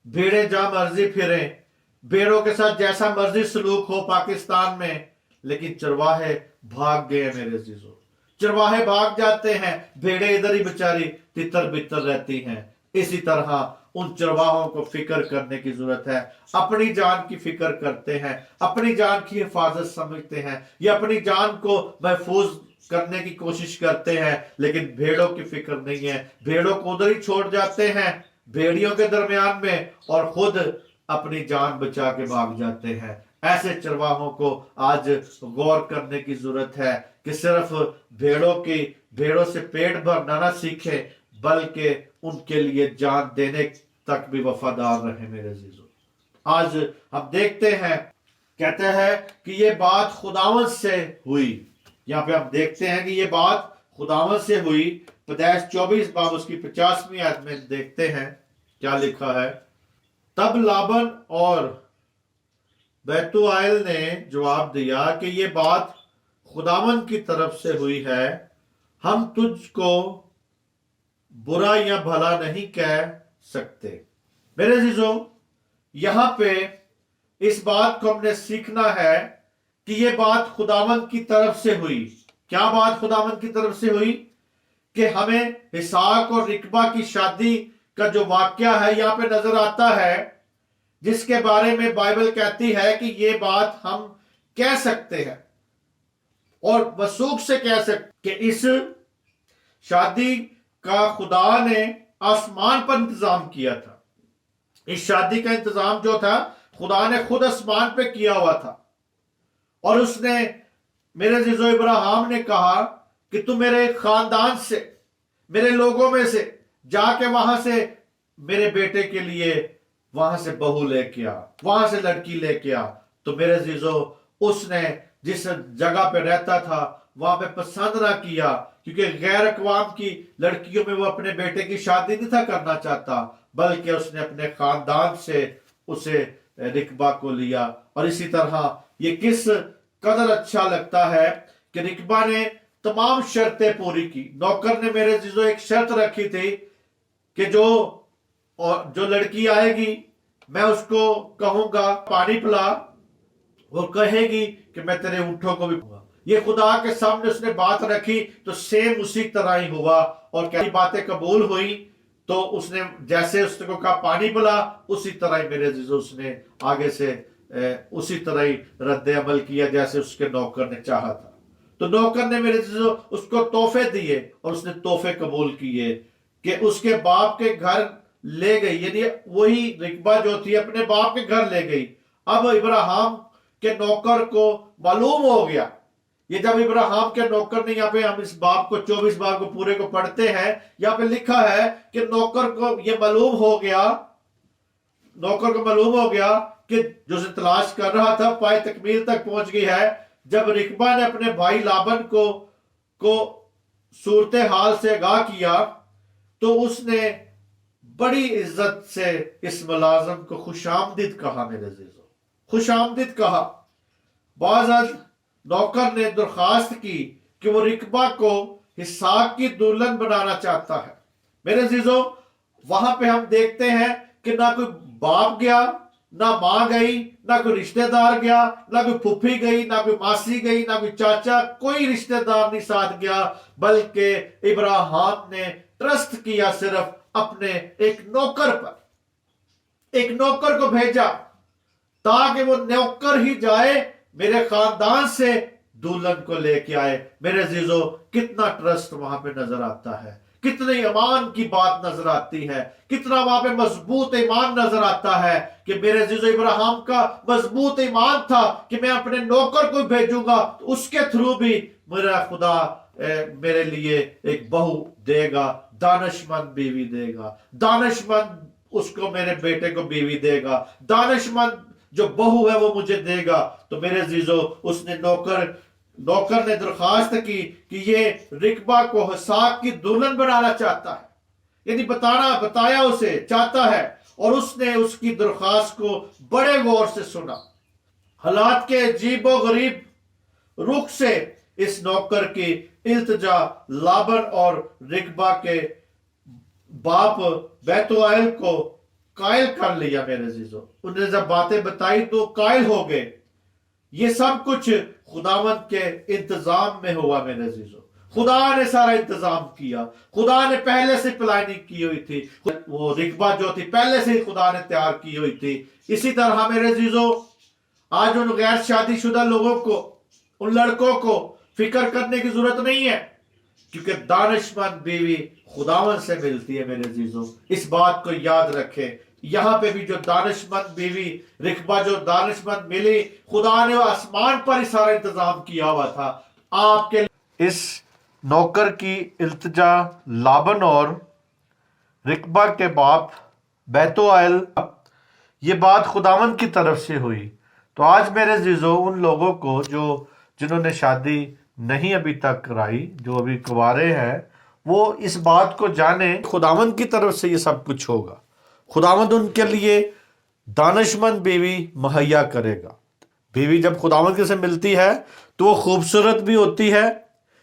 भेड़े जहां मर्जी फिरें, भेड़ों के साथ जैसा मर्जी सलूक हो पाकिस्तान में, लेकिन चरवाहे भाग गए मेरे अजीजों। चरवाहे भाग जाते हैं, भेड़े इधर ही बेचारी तितर बितर रहती हैं। इसी तरह उन चरवाहों को फिक्र करने की जरूरत है। अपनी जान की फिक्र करते हैं, अपनी जान की हिफाजत समझते हैं, या अपनी जान को महफूज करने की कोशिश करते हैं, लेकिन भेड़ों की फिक्र नहीं है। भेड़ों को उधर ही छोड़ जाते हैं भेड़ियों के दरमियान में, और खुद अपनी जान बचा के भाग जाते हैं। ऐसे चरवाहों को आज गौर करने की जरूरत है कि सिर्फ भेड़ों से पेट भरना ना सीखे, बल्कि उनके लिए जान देने तक भी वफादार रहे मेरे अजीजों। आज हम देखते हैं, कहते हैं कि ये बात खुदावंद से हुई। यहाँ पे हम देखते हैं कि ये बात खुदावंद से हुई। पैदाइश 24 बाब उसकी 50वीं आयत में देखते हैं क्या लिखा है। तब लाबन और बेतुआल ने जवाब दिया कि ये बात खुदावंद की तरफ से हुई है, हम तुझको बुरा या भला नहीं कह सकते। मेरे अजीजों, यहां पे इस बात को हमने सीखना है कि ये बात खुदावंद की तरफ से हुई। क्या बात खुदावंद की तरफ से हुई? कि हमें इसहाक और रिकबा की शादी का जो वाक्या है यहाँ पे नजर आता है, जिसके बारे में बाइबल कहती है कि ये बात हम कह सकते हैं और वसूख से कह सकते कि इस शादी का खुदा ने आसमान पर इंतजाम किया था। इस शादी का इंतजाम जो था खुदा ने खुद आसमान पे किया हुआ था, और उसने मेरे अजीजो इब्राहिम ने कहा कि तू मेरे खानदान से, मेरे लोगों में से जाके वहां से मेरे बेटे के लिए वहां से बहू लेके आ, वहां से लड़की लेके आ। तो मेरे अजीजो, उसने जिस जगह पे रहता था वहां पे पसंद ना किया, क्योंकि गैर अकवाम की लड़कियों में वो अपने बेटे की शादी नहीं था करना चाहता, बल्कि उसने अपने खानदान से उसे रिकबा को लिया। और इसी तरह ये किस कदर अच्छा लगता है कि रिकबा ने तमाम शर्तें पूरी की। नौकर ने मेरे जीजो एक शर्त रखी थी कि जो लड़की आएगी मैं उसको कहूंगा पानी पिला, वो कहेगी कि मैं तेरे ऊंटों को भी दूंगा। ये खुदा के सामने उसने बात रखी तो सेम उसी तरह ही हुआ। और क्या बातें कबूल हुई तो उसने जैसे उसको कहा पानी पिला, उसी तरह ही मेरे जीजो उसने आगे से उसी तरह ही रद्द अमल किया जैसे उसके नौकर ने चाहा था। तो नौकर ने मेरे जीजो उसको तोहफे दिए और उसने तोहफे कबूल किए कि उसके बाप के घर ले गई, यानी वही रिकबा जो थी अपने बाप के घर ले गई। अब इब्राहिम के नौकर को मालूम हो गया, ये जब इब्राहिम के नौकर ने, यहाँ पे हम इस बाप को 24 बाप को पूरे को पढ़ते हैं, यहाँ पे लिखा है कि नौकर को ये मालूम हो गया, नौकर को मालूम हो गया कि जो से तलाश कर रहा था पाए तकमील तक पहुंच गई है। जब रिकबा ने अपने भाई लाबन को सूरत हाल से आगाह किया तो उसने बड़ी इज्जत से इस मुलाजिम को खुशामदीद कहा। मेरे जीजो खुशामदीद कहा। बाज़ नौकर ने दरखास्त की कि वो रिकबा को इसहाक की दुल्हन बनाना चाहता है। मेरे जीजो वहां पे हम देखते हैं कि ना कोई बाप गया, ना मां गई, ना कोई रिश्तेदार गया, ना कोई फूफी गई, ना कोई मासी गई, ना कोई चाचा, कोई रिश्तेदार नहीं साथ गया, बल्कि इब्राहिम ने ट्रस्ट किया सिर्फ अपने एक नौकर पर। एक नौकर को भेजा ताकि वो नौकर ही जाए मेरे खानदान से दुल्हन को लेके आए। मेरे जीजो कितना ट्रस्ट वहां पे नजर आता है, कितने ईमान की बात नजर आती है, कितना वहां पे मजबूत ईमान नजर आता है कि मेरे जीजो इब्राहिम का मजबूत ईमान था कि मैं अपने नौकर को भेजूंगा तो उसके थ्रू भी मेरा खुदा मेरे लिए एक बहू देगा, दानिशमंद बीवी देगा, दानिशमंद उसको मेरे बेटे को बीवी देगा, दानिशमंद जो बहू है वो मुझे देगा। तो मेरे जीजो उसने नौकर ने दरखास्त की कि ये रिकबा को इसहाक की दुल्हन बनाना चाहता है, यानी बताया उसे चाहता है। और उसने उसकी दरखास्त को बड़े गौर से सुना। हालात के अजीबो गरीब रुख से इस नौकर की इल्तिजा लाबन और रिकबा के बाप बैतुएल को कायल कर लिया। मेरे जीजो उन्हें जब बातें बताई तो कायल हो गए। ये सब कुछ खुदावंद के इंतजाम में हुआ। मेरे जीजो खुदा ने सारा इंतजाम किया, खुदा ने पहले से प्लानिंग की हुई थी। वो रिकबा जो थी पहले से ही खुदा ने तैयार की हुई थी। इसी तरह मेरे जीजो आज उन गैर शादीशुदा लोगों को, उन लड़कों को फिक्र करने की जरूरत नहीं है, क्योंकि दानिशमंद बीवी खुदावन से मिलती है। मेरे जीजो इस बात को याद रखें। यहां पे भी जो दानिशमंद बीवी रिकबा जो दानिशमंद मिली, खुदा ने आसमान पर ही सारा इंतजाम किया हुआ था आपके। इस नौकर की इल्तिजा लाबन और रिकबा के बाप बैतुएल, ये बात खुदावन की तरफ से हुई। तो आज मेरे जीजो उन लोगों को जिन्होंने शादी नहीं अभी तक कराई, जो अभी कुंवारे हैं, वो इस बात को जाने खुदावंद की तरफ से ये सब कुछ होगा। खुदावंद उनके लिए दानिशमंद बीवी मुहैया करेगा। बीवी जब खुदावंद से मिलती है तो वो खूबसूरत भी होती है,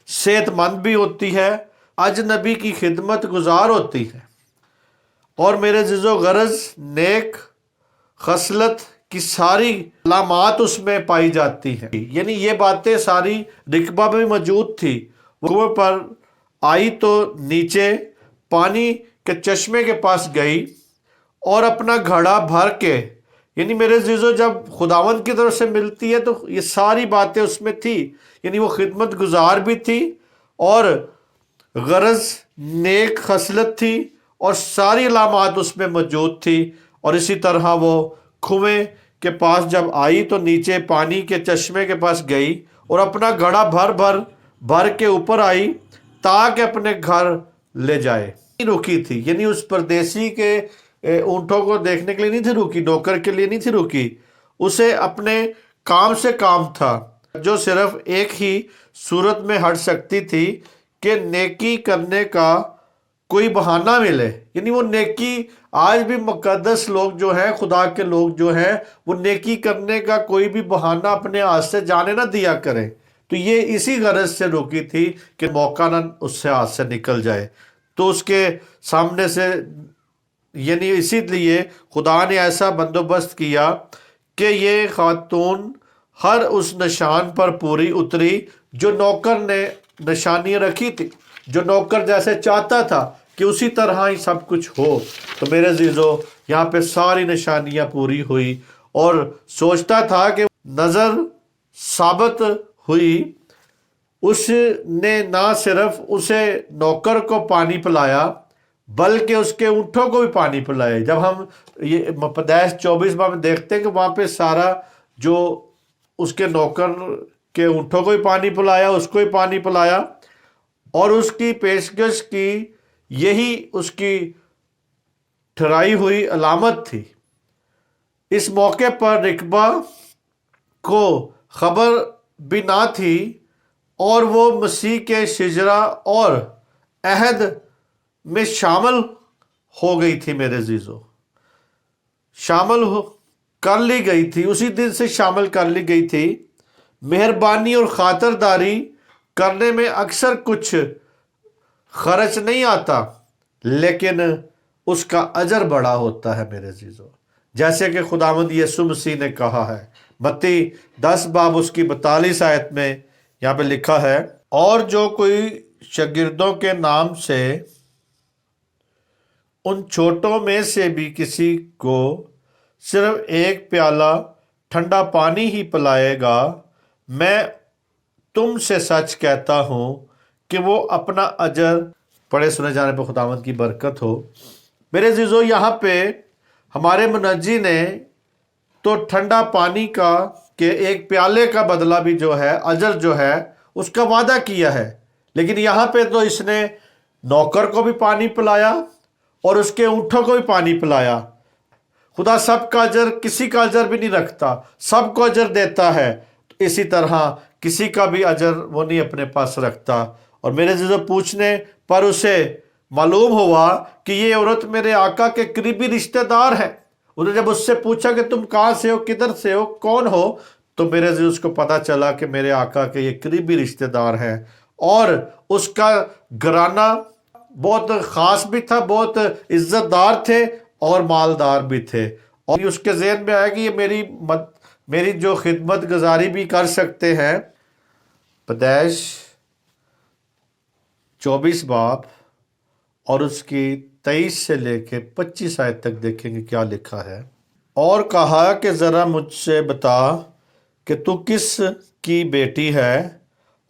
सेहतमंद भी होती है, अजनबी की खिदमत गुजार होती है, और मेरे जिज़ो गरज नेक खसलत की सारी अलामात उसमें पाई जाती हैं। यानी ये बातें सारी रिकबा में मौजूद थी। वो पर आई तो नीचे पानी के चश्मे के पास गई और अपना घड़ा भर के, यानी मेरे जीजो जब खुदावंद की तरफ से मिलती है तो ये सारी बातें उसमें थी। यानी वो खिदमत गुजार भी थी और गरज नेक खसलत थी और सारी अलामात उसमें मौजूद थी। और इसी तरह वो कुएं के पास जब आई तो नीचे पानी के चश्मे के पास गई और अपना घड़ा भर के ऊपर आई ताकि अपने घर ले जाए। रुकी थी, यानी उस परदेसी के ऊंटों को देखने के लिए नहीं थी रुकी, नौकर के लिए नहीं थी रुकी, उसे अपने काम से काम था, जो सिर्फ एक ही सूरत में हट सकती थी कि नेकी करने का कोई बहाना मिले, यानी वो नेकी, आज भी मुकद्दस लोग जो हैं, खुदा के लोग जो हैं, वो नेकी करने का कोई भी बहाना अपने हाथ से जाने ना दिया करें। तो ये इसी गरज से रोकी थी कि मौका ना उससे हाथ से निकल जाए। तो उसके सामने से, यानी इसीलिए खुदा ने ऐसा बंदोबस्त किया कि ये खातून हर उस निशान पर पूरी उतरी जो नौकर ने निशानियां रखी थी, जो नौकर जैसे चाहता था कि उसी तरह ही सब कुछ हो। तो मेरे अजीजों, यहाँ पे सारी निशानियां पूरी हुई, और सोचता था कि नजर साबित हुई। उसने ना सिर्फ उसे नौकर को पानी पिलाया बल्कि उसके ऊँटों को भी पानी पिलाया। जब हम ये पैदाइश 24 में देखते हैं कि वहाँ पे सारा जो उसके नौकर के ऊँटों को भी पानी पिलाया, उसको भी पानी पिलाया, और उसकी पेशकश की यही उसकी ठहराई हुई अलामत थी। इस मौके पर रिकबा को खबर भी ना थी, और वो मसीह के शिजरा और अहद में शामिल हो गई थी। मेरे अजीजों, शामिल हो कर ली गई थी, उसी दिन से शामिल कर ली गई थी। मेहरबानी और खातिरदारी करने में अक्सर कुछ खर्च नहीं आता, लेकिन उसका अजर बड़ा होता है। मेरे अजीजों, जैसे कि खुदावंद यीशु मसीह ने कहा है, मत्ती 10 बाब उसकी 42 आयत में यहाँ पे लिखा है, और जो कोई शागिर्दों के नाम से उन छोटों में से भी किसी को सिर्फ एक प्याला ठंडा पानी ही पिलाएगा, मैं तुमसे सच कहता हूँ कि वो अपना अजर, पढ़े सुने जाने पर खुदावंद की बरकत हो। मेरे अजीजों, यहाँ पे हमारे मुनज्जी ने तो ठंडा पानी का के एक प्याले का बदला भी जो है, अजर जो है, उसका वादा किया है। लेकिन यहाँ पे तो इसने नौकर को भी पानी पिलाया और उसके ऊँटों को भी पानी पिलाया। खुदा सबका अजर, किसी का अजर भी नहीं रखता, सबको अजर देता है। तो इसी तरह किसी का भी अजर वो नहीं अपने पास रखता। और मेरे अजीजों, पूछने पर उसे मालूम हुआ कि ये औरत मेरे आका के करीबी रिश्तेदार है। उन्होंने जब उससे पूछा कि तुम कहाँ से हो, किधर से हो, कौन हो, तो मेरे अजीज उसको पता चला कि मेरे आका के ये करीबी रिश्तेदार हैं। और उसका घराना बहुत ख़ास भी था, बहुत इज्जतदार थे और मालदार भी थे। और उसके ज़हन में आया कि ये मेरी जो खिदमत गुजारी भी कर सकते हैं। पैदाइश 24 बाब और उसकी 23 से लेके 25 आयत तक देखेंगे क्या लिखा है। और कहा कि ज़रा मुझसे बता कि तू किस की बेटी है,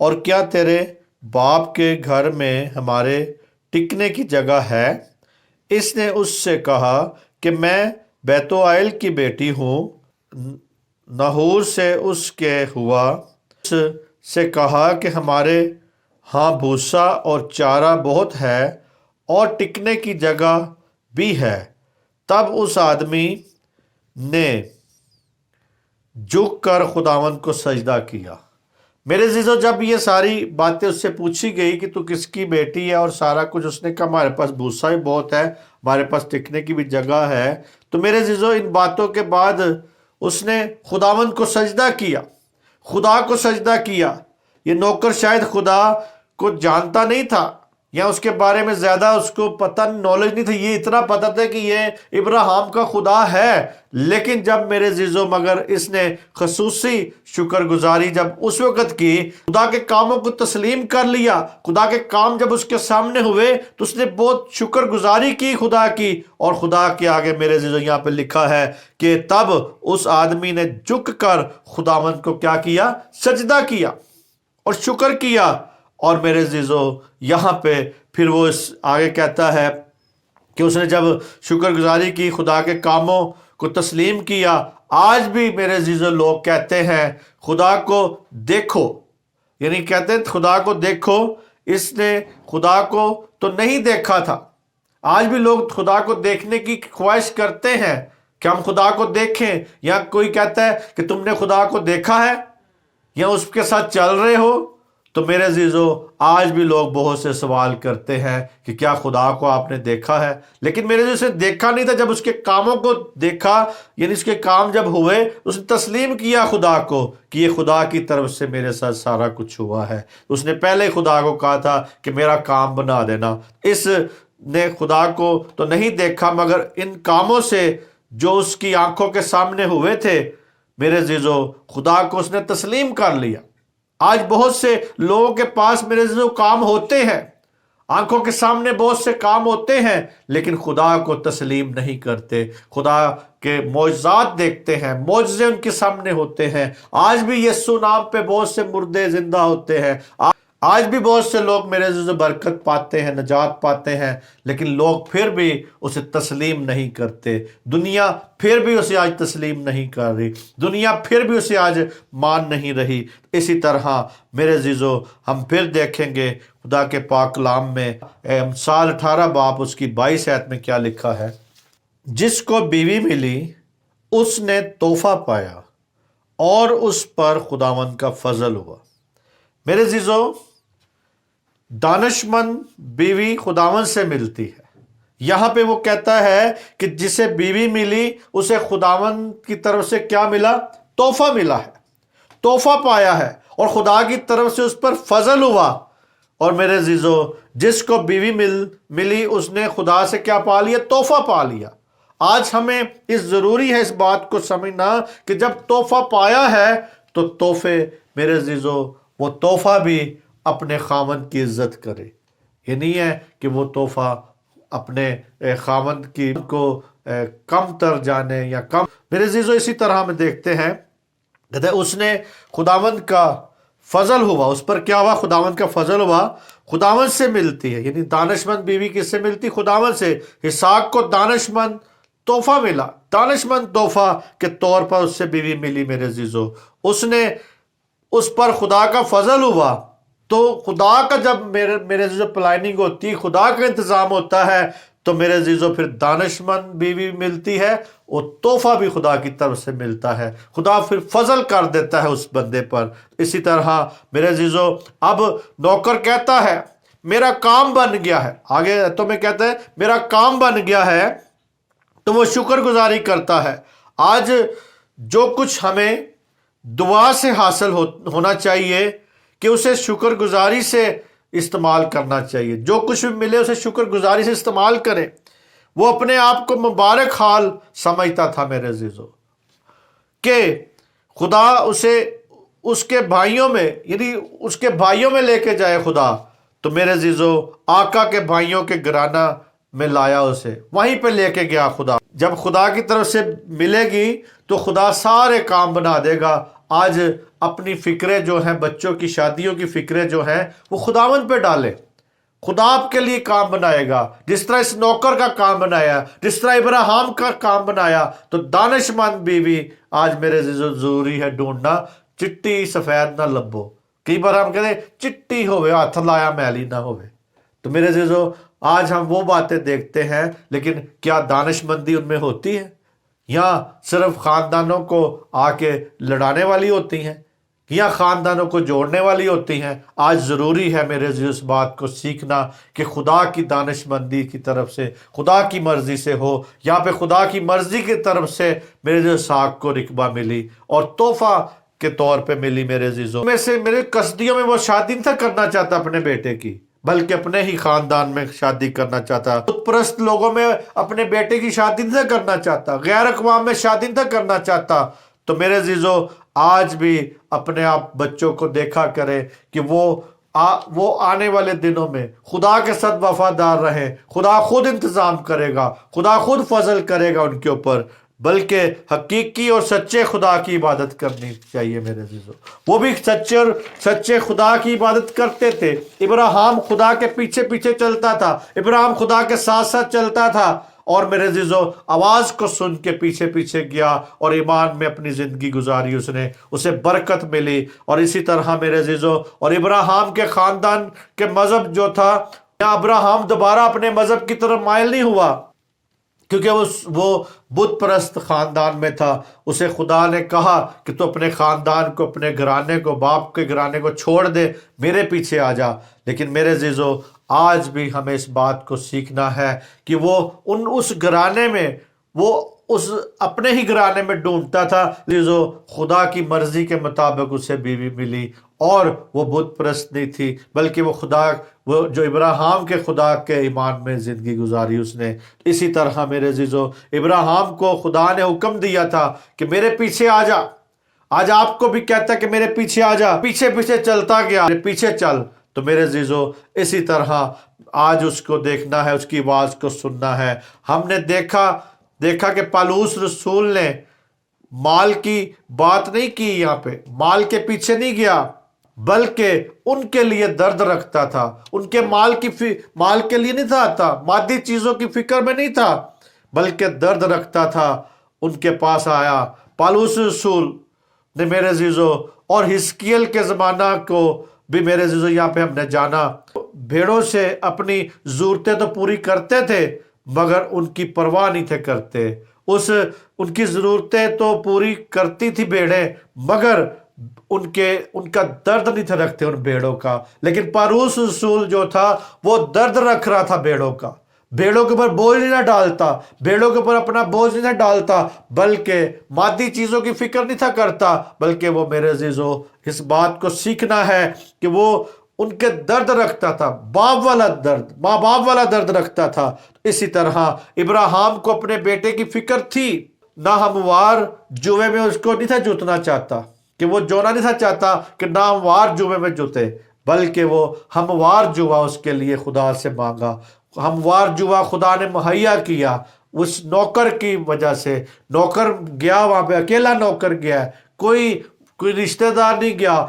और क्या तेरे बाप के घर में हमारे टिकने की जगह है। इसने उससे कहा कि मैं बैतुआइल की बेटी हूँ। नहूर से उसके हुआ, उससे कहा कि हमारे हाँ भूसा और चारा बहुत है और टिकने की जगह भी है। तब उस आदमी ने झुक कर खुदावंद को सजदा किया। मेरे अजीजों, जब ये सारी बातें उससे पूछी गई कि तू किसकी बेटी है और सारा कुछ, उसने कहा हमारे पास भूसा भी बहुत है, हमारे पास टिकने की भी जगह है। तो मेरे अजीजों, इन बातों के बाद उसने खुदावंद को सजदा किया, खुदा को सजदा किया। ये नौकर शायद खुदा को जानता नहीं था, या उसके बारे में ज़्यादा उसको पता, नॉलेज नहीं था। ये इतना पता था कि ये इब्राहिम का खुदा है। लेकिन जब मेरे जीजो, मगर इसने खसूसी शुक्रगुजारी जब उस वक़्त की, खुदा के कामों को तस्लीम कर लिया, खुदा के काम जब उसके सामने हुए तो उसने बहुत शुक्रगुजारी की खुदा की। और खुदा के आगे मेरे जीजो यहाँ पे लिखा है कि तब उस आदमी ने झुक कर खुदावंद को क्या किया, सजदा किया और शुक्र किया। और मेरे जीजो यहाँ पे फिर वो इस आगे कहता है कि उसने जब शुक्रगुजारी की, खुदा के कामों को तस्लीम किया। आज भी मेरे जीजो लोग कहते हैं खुदा को देखो, यानी कहते हैं खुदा को देखो, इसने खुदा को तो नहीं देखा था। आज भी लोग खुदा को देखने की ख्वाहिश करते हैं कि हम खुदा को देखें, या कोई कहता है कि तुमने खुदा को देखा है या उसके साथ चल रहे हो। تو میرے عزیزو آج بھی لوگ بہت سے سوال کرتے ہیں کہ کیا خدا کو آپ نے دیکھا ہے؟ لیکن میرے عزیزو اسے دیکھا نہیں تھا، جب اس کے کاموں کو دیکھا، یعنی اس کے کام جب ہوئے، اس نے تسلیم کیا خدا کو کہ یہ خدا کی طرف سے میرے ساتھ سارا کچھ ہوا ہے۔ اس نے پہلے خدا کو کہا تھا کہ میرا کام بنا دینا۔ اس نے خدا کو تو نہیں دیکھا، مگر ان کاموں سے جو اس کی آنکھوں کے سامنے ہوئے تھے میرے عزیزو، خدا کو اس نے تسلیم کر لیا۔ آج بہت سے لوگوں کے پاس میرے عزیزو کام ہوتے ہیں، آنکھوں کے سامنے بہت سے کام ہوتے ہیں، لیکن خدا کو تسلیم نہیں کرتے۔ خدا کے معجزات دیکھتے ہیں، معجزے ان کے سامنے ہوتے ہیں۔ آج بھی یسوع نام پہ بہت سے مردے زندہ ہوتے ہیں، آج بھی بہت سے لوگ میرے عزیزو برکت پاتے ہیں، نجات پاتے ہیں، لیکن لوگ پھر بھی اسے تسلیم نہیں کرتے۔ دنیا پھر بھی اسے آج تسلیم نہیں کر رہی، دنیا پھر بھی اسے آج مان نہیں رہی۔ اسی طرح میرے عزیزو ہم پھر دیکھیں گے خدا کے پاک کلام میں امثال 18 باب اس کی 22 آیت میں کیا لکھا ہے۔ جس کو بیوی ملی اس نے تحفہ پایا اور اس پر خداوند کا فضل ہوا۔ میرے عزیزو دانش مند بیوی خداوند سے ملتی ہے۔ یہاں پہ وہ کہتا ہے کہ جسے بیوی ملی اسے خداوند کی طرف سے کیا ملا؟ تحفہ ملا ہے، تحفہ پایا ہے، اور خدا کی طرف سے اس پر فضل ہوا۔ اور میرے عزیزو جس کو بیوی ملی اس نے خدا سے کیا پا لیا؟ تحفہ پا لیا۔ آج ہمیں ضروری ہے اس بات کو سمجھنا کہ جب تحفہ پایا ہے تو تحفے میرے عزیزو وہ تحفہ بھی اپنے خاوند کی عزت کرے۔ یہ نہیں ہے کہ وہ تحفہ اپنے خاوند کی کو کم تر جانے یا کم۔ میرے عزیزو اسی طرح ہم دیکھتے ہیں کہ اس نے خداوند کا فضل ہوا، اس پر کیا ہوا؟ خداوند کا فضل ہوا، خداوند سے ملتی ہے۔ یعنی دانش مند بیوی کس سے ملتی؟ خداوند سے۔ اسحاق کو دانش مند تحفہ ملا، دانش مند تحفہ کے طور پر اس سے بیوی ملی۔ میرے عزیزو اس پر خدا کا فضل ہوا۔ تو خدا کا جب میرے عزیزو پلاننگ ہوتی ہے، خدا کا انتظام ہوتا ہے، تو میرے عزیزو پھر دانش مند بیوی ملتی ہے، اور تحفہ بھی خدا کی طرف سے ملتا ہے۔ خدا پھر فضل کر دیتا ہے اس بندے پر۔ اسی طرح میرے عزیزو اب نوکر کہتا ہے میرا کام بن گیا ہے، آگے تو میں کہتا ہے میرا کام بن گیا ہے، تو وہ شکر گزاری کرتا ہے۔ آج جو کچھ ہمیں دعا سے حاصل ہونا چاہیے کہ اسے شکر گزاری سے استعمال کرنا چاہیے۔ جو کچھ بھی ملے اسے شکر گزاری سے استعمال کرے۔ وہ اپنے آپ کو مبارک حال سمجھتا تھا میرے عزیزو کہ خدا اسے اس کے بھائیوں میں، یعنی اس کے بھائیوں میں لے کے جائے خدا۔ تو میرے عزیزو آقا کے بھائیوں کے گھرانہ میں لایا اسے، وہیں پہ لے کے گیا خدا۔ جب خدا کی طرف سے ملے گی تو خدا سارے کام بنا دے گا۔ آج اپنی فکریں جو ہیں، بچوں کی شادیوں کی فکریں جو ہیں، وہ خداوند پہ ڈالے، خدا آپ کے لیے کام بنائے گا۔ جس طرح اس نوکر کا کام بنایا، جس طرح ابراہیم کا کام بنایا، تو دانش مند بیوی آج میرے عزیزو ضروری ہے ڈھونڈنا۔ چٹی سفید نہ لبو، کئی بار ہم کہتے ہیں چٹی ہوئے ہاتھ لایا میلی نہ ہوئے۔ تو میرے عزیزو آج ہم وہ باتیں دیکھتے ہیں، لیکن کیا دانش مندی ان میں ہوتی ہے؟ یا صرف خاندانوں کو آ کے لڑانے والی ہوتی ہیں، یا خاندانوں کو جوڑنے والی ہوتی ہیں؟ آج ضروری ہے میرے عزیز اس بات کو سیکھنا کہ خدا کی دانش مندی کی طرف سے، خدا کی مرضی سے ہو، یا پہ خدا کی مرضی کی طرف سے میرے عزیز اسحاق کو رقبہ ملی اور تحفہ کے طور پہ ملی۔ میرے عزیزوں میں سے میرے قصدیوں میں وہ شادی نہیں تھا کرنا چاہتا اپنے بیٹے کی، بلکہ اپنے ہی خاندان میں شادی کرنا چاہتا، بت پرست لوگوں میں اپنے بیٹے کی شادی نہیں تھا کرنا چاہتا، غیر اقوام میں شادی نہیں تھا کرنا چاہتا۔ تو میرے عزیزو آج بھی اپنے آپ بچوں کو دیکھا کرے کہ وہ آنے والے دنوں میں خدا کے ساتھ وفادار رہے۔ خدا خود انتظام کرے گا، خدا خود فضل کرے گا ان کے اوپر، بلکہ حقیقی اور سچے خدا کی عبادت کرنی چاہیے۔ میرے عزیزو وہ بھی سچے خدا کی عبادت کرتے تھے۔ ابراہیم خدا کے پیچھے پیچھے چلتا تھا، ابراہیم خدا کے ساتھ ساتھ چلتا تھا، اور میرے عزیزو آواز کو سن کے پیچھے پیچھے گیا اور ایمان میں اپنی زندگی گزاری، اسے برکت ملی۔ اور اسی طرح میرے عزیزو اور ابراہیم کے خاندان کے مذہب جو تھا، ابراہیم دوبارہ اپنے مذہب کی طرف مائل نہیں ہوا، کیونکہ وہ بت پرست خاندان میں تھا. اسے خدا نے کہا کہ تو اپنے خاندان کو، اپنے گھرانے کو، باپ کے گھرانے کو چھوڑ دے، میرے پیچھے آ جا. لیکن میرے عزیزو، آج بھی ہمیں اس بات کو سیکھنا ہے کہ وہ اس گھرانے میں، وہ اس اپنے ہی گھرانے میں ڈھونڈتا تھا. عزیزو، خدا کی مرضی کے مطابق اسے بیوی ملی، اور وہ بت پرست نہیں تھی، بلکہ وہ جو ابراہیم کے خدا کے ایمان میں زندگی گزاری اس نے. اسی طرح میرے عزیزو، ابراہیم کو خدا نے حکم دیا تھا کہ میرے پیچھے آ جا. آج آپ کو بھی کہتا ہے کہ میرے پیچھے آ جا. پیچھے پیچھے چلتا گیا، میرے پیچھے چل. تو میرے عزیزو، اسی طرح آج اس کو دیکھنا ہے، اس کی آواز کو سننا ہے. ہم نے دیکھا کہ پالوس رسول نے مال کی بات نہیں کی، یہاں پہ مال کے پیچھے نہیں گیا، بلکہ ان کے لیے درد رکھتا تھا. ان کے مال کے لیے نہیں تھا، مادی چیزوں کی فکر میں نہیں تھا، بلکہ درد رکھتا تھا. ان کے پاس آیا پالوس رسول نے میرے عزیزو، اور حزقیل کے زمانہ کو بھی میرے عزیزو یہاں پہ ہم نے جانا. بھیڑوں سے اپنی ضرورتیں تو پوری کرتے تھے، مگر ان کی پرواہ نہیں تھے کرتے. ان کی ضرورتیں تو پوری کرتی تھی بھیڑیں، مگر ان کا درد نہیں تھا رکھتے ان بھیڑوں کا. لیکن پالوس رسول جو تھا وہ درد رکھ رہا تھا بھیڑوں کا. بھیڑوں کے اوپر بوجھ نہیں ڈالتا، بھیڑوں کے اوپر اپنا بوجھ نہیں ڈالتا، بلکہ مادی چیزوں کی فکر نہیں تھا کرتا، بلکہ وہ میرے عزیزو، اس بات کو سیکھنا ہے کہ وہ ان کے درد رکھتا تھا، باپ والا درد، ماں باپ والا درد رکھتا تھا. اسی طرح ابراہیم کو اپنے بیٹے کی فکر تھی. نہ ہموار جوے میں اس کو نہیں تھا جوتنا چاہتا، کہ وہ جونا نہیں تھا چاہتا کہ نہ ہموار جوے میں جوتے، بلکہ وہ ہموار جوا اس کے لیے خدا سے مانگا. ہموار جوا خدا نے مہیا کیا اس نوکر کی وجہ سے. نوکر گیا وہاں پہ، اکیلا نوکر گیا، کوئی رشتہ دار نہیں گیا،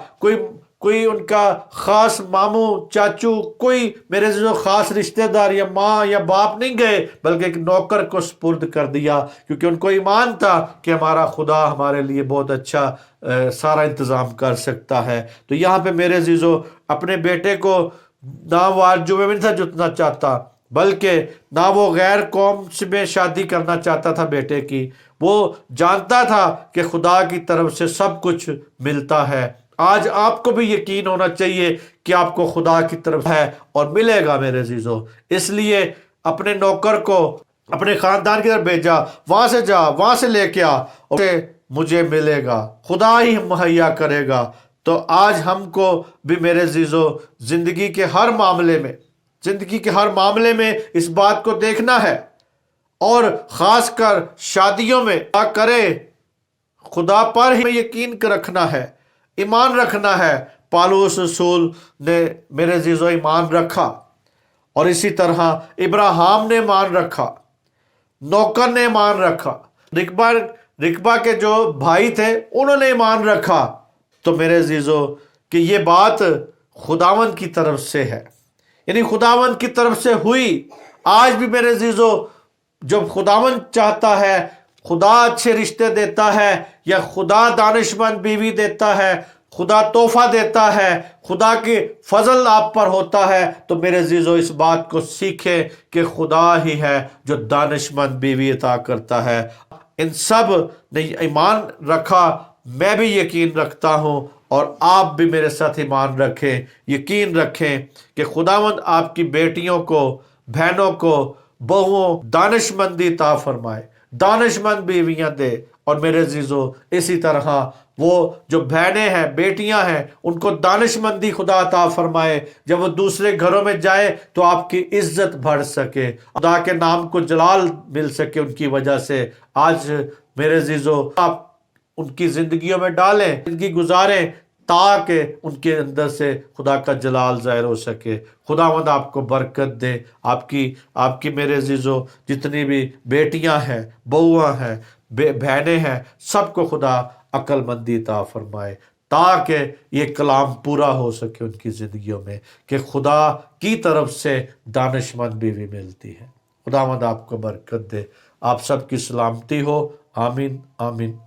کوئی ان کا خاص ماموں چاچو، کوئی میرے عزیزو خاص رشتہ دار یا ماں یا باپ نہیں گئے، بلکہ ایک نوکر کو سپرد کر دیا، کیونکہ ان کو ایمان تھا کہ ہمارا خدا ہمارے لیے بہت اچھا سارا انتظام کر سکتا ہے. تو یہاں پہ میرے عزیزو، اپنے بیٹے کو ناموار جوے میں نہیں تھا جتنا چاہتا، بلکہ نہ وہ غیر قوم میں شادی کرنا چاہتا تھا بیٹے کی. وہ جانتا تھا کہ خدا کی طرف سے سب کچھ ملتا ہے. آج آپ کو بھی یقین ہونا چاہیے کہ آپ کو خدا کی طرف ہے اور ملے گا میرے عزیزو. اس لیے اپنے نوکر کو اپنے خاندان کی طرف بھیجا، وہاں سے جا، وہاں سے لے کے آ، اور مجھے ملے گا، خدا ہی مہیا کرے گا. تو آج ہم کو بھی میرے عزیزو زندگی کے ہر معاملے میں اس بات کو دیکھنا ہے، اور خاص کر شادیوں میں کیا کرے، خدا پر ہی یقین رکھنا ہے، ایمان رکھنا ہے. پالوس رسول نے میرے عزیزو ایمان رکھا، اور اسی طرح ابراہیم نے ایمان رکھا، نوکر نے ایمان رکھا، رکبہ کے جو بھائی تھے انہوں نے ایمان رکھا. تو میرے عزیزو کہ یہ بات خداوند کی طرف سے ہے، یعنی خداوند کی طرف سے ہوئی. آج بھی میرے عزیزو، جب خداوند چاہتا ہے، خدا اچھے رشتے دیتا ہے، یا خدا دانشمند بیوی دیتا ہے، خدا تحفہ دیتا ہے، خدا کی فضل آپ پر ہوتا ہے، تو میرے عزیزو اس بات کو سیکھیں کہ خدا ہی ہے جو دانشمند بیوی عطا کرتا ہے. ان سب نے ایمان رکھا، میں بھی یقین رکھتا ہوں، اور آپ بھی میرے ساتھ ایمان رکھیں، یقین رکھیں کہ خداوند آپ کی بیٹیوں کو، بہنوں کو، بہوؤں دانشمندی عطا فرمائے، دانشمند بیویاں دے. اور میرے عزیزو اسی طرح وہ جو بہنیں ہیں، بیٹیاں ہیں، ان کو دانشمندی خدا عطا فرمائے. جب وہ دوسرے گھروں میں جائے تو آپ کی عزت بڑھ سکے، خدا کے نام کو جلال مل سکے ان کی وجہ سے. آج میرے عزیزو آپ ان کی زندگیوں میں ڈالیں، زندگی گزاریں، تاکہ ان کے اندر سے خدا کا جلال ظاہر ہو سکے. خداوند آپ کو برکت دے. آپ کی میرے عزیزو جتنی بھی بیٹیاں ہیں، بہواں ہیں، بہنیں ہیں، سب کو خدا عقل مندی عطا فرمائے، تاکہ یہ کلام پورا ہو سکے ان کی زندگیوں میں کہ خدا کی طرف سے دانشمند بیوی ملتی ہے. خداوند آپ کو برکت دے. آپ سب کی سلامتی ہو. آمین آمین.